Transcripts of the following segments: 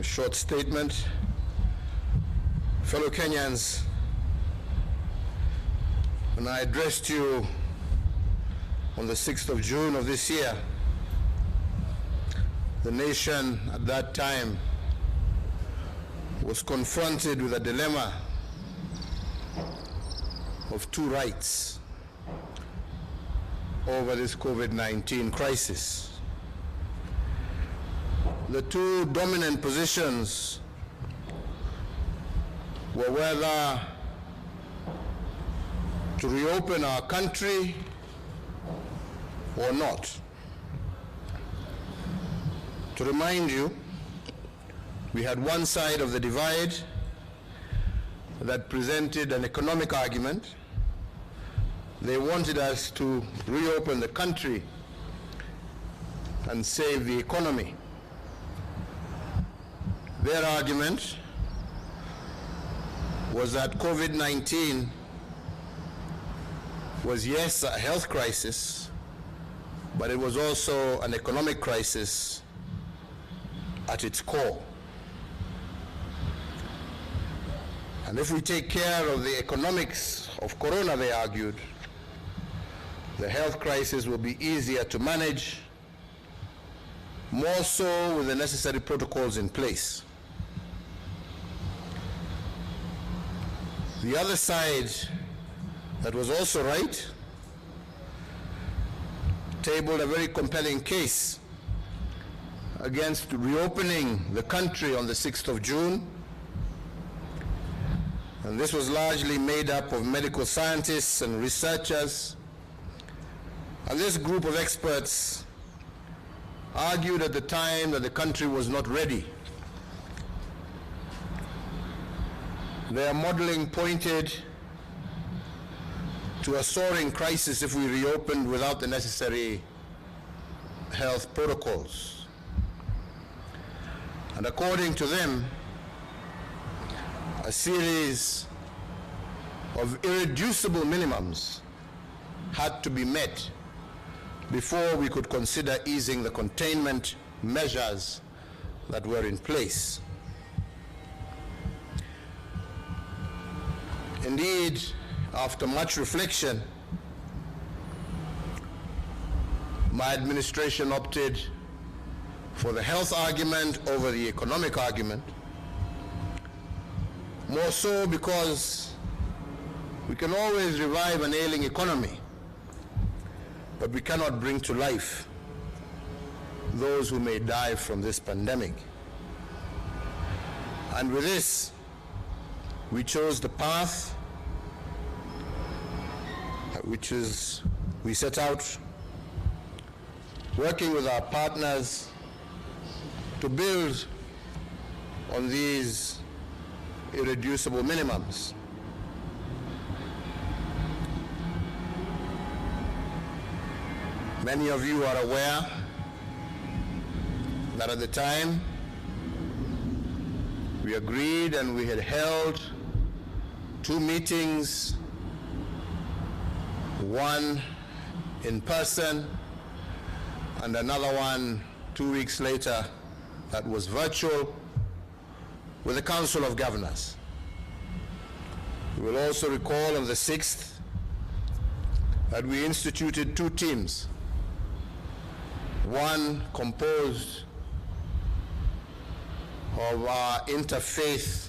a short statement. Fellow Kenyans, when I addressed you on the 6th of June of this year, the nation at that time was confronted with a dilemma of two rights over this COVID-19 crisis. The two dominant positions were whether to reopen our country or not. To remind you, we had one side of the divide that presented an economic argument. They wanted us to reopen the country and save the economy. Their argument was that COVID-19 was, yes, a health crisis, but it was also an economic crisis at its core. And if we take care of the economics of Corona, they argued, the health crisis will be easier to manage, more so with the necessary protocols in place. The other side, that was also right, tabled a very compelling case against reopening the country on the 6th of June. And this was largely made up of medical scientists and researchers. And this group of experts argued at the time that the country was not ready. Their modeling pointed to a soaring crisis if we reopened without the necessary health protocols. And according to them, a series of irreducible minimums had to be met before we could consider easing the containment measures that were in place. Indeed, after much reflection, my administration opted for the health argument over the economic argument, more so because we can always revive an ailing economy, but we cannot bring to life those who may die from this pandemic. And with this, we chose the path which is we set out working with our partners to build on these irreducible minimums. Many of you are aware that at the time we agreed and we had held two meetings, one in person and another one 2 weeks later that was virtual with the Council of Governors. You will also recall on the 6th that we instituted two teams, one composed of our interfaith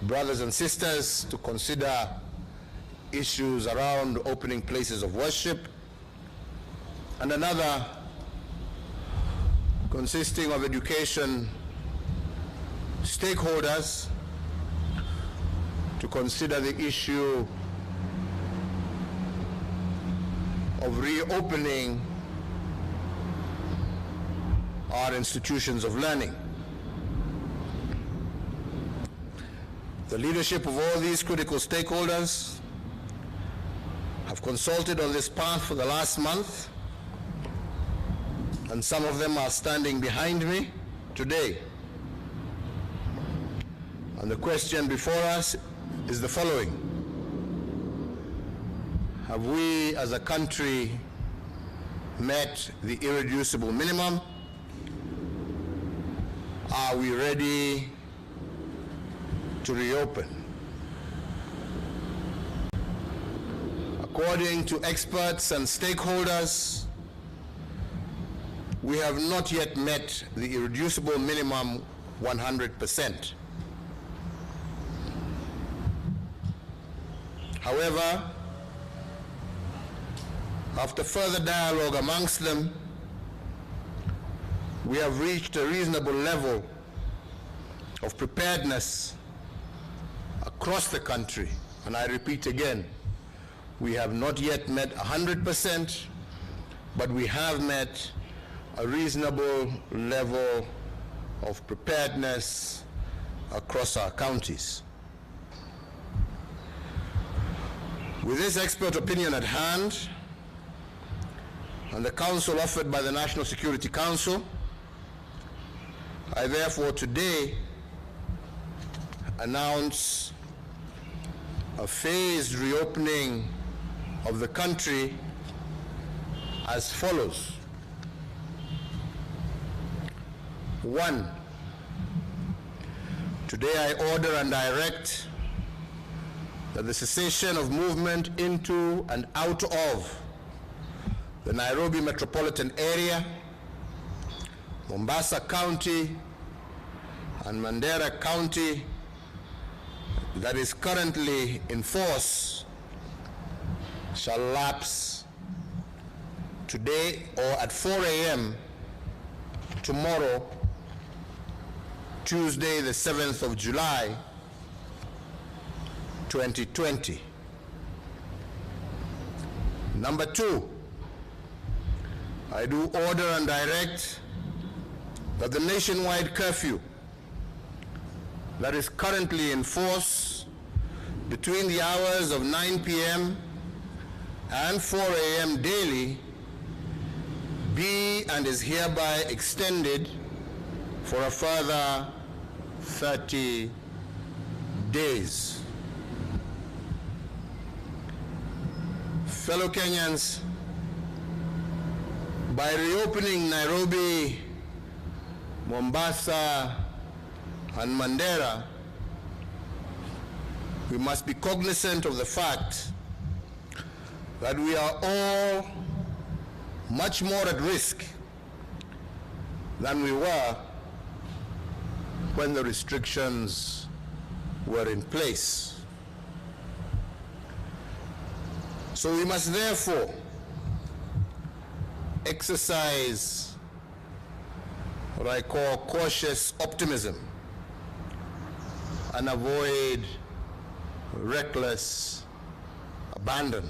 brothers and sisters to consider issues around opening places of worship, and another consisting of education stakeholders to consider the issue of reopening our institutions of learning. The leadership of all these critical stakeholders have consulted on this path for the last month, and some of them are standing behind me today. And the question before us is the following: have we as a country met the irreducible minimum? Are we ready to reopen? According to experts and stakeholders, we have not yet met the irreducible minimum 100%. However, after further dialogue amongst them, we have reached a reasonable level of preparedness across the country. And I repeat again, we have not yet met 100%, but we have met a reasonable level of preparedness across our counties. With this expert opinion at hand, and the counsel offered by the National Security Council, I therefore today announce a phased reopening of the country as follows. 1, today I order and direct that the cessation of movement into and out of the Nairobi metropolitan area, Mombasa County, and Mandera County that is currently in force shall lapse today or at 4 a.m. tomorrow, Tuesday, the 7th of July, 2020. Number 2, I do order and direct that the nationwide curfew that is currently in force between the hours of 9 p.m. and 4 a.m. daily be and is hereby extended for a further 30 days. Fellow Kenyans, by reopening Nairobi, Mombasa, and Mandera, we must be cognizant of the fact that we are all much more at risk than we were when the restrictions were in place. So we must therefore exercise what I call cautious optimism and avoid reckless abandon.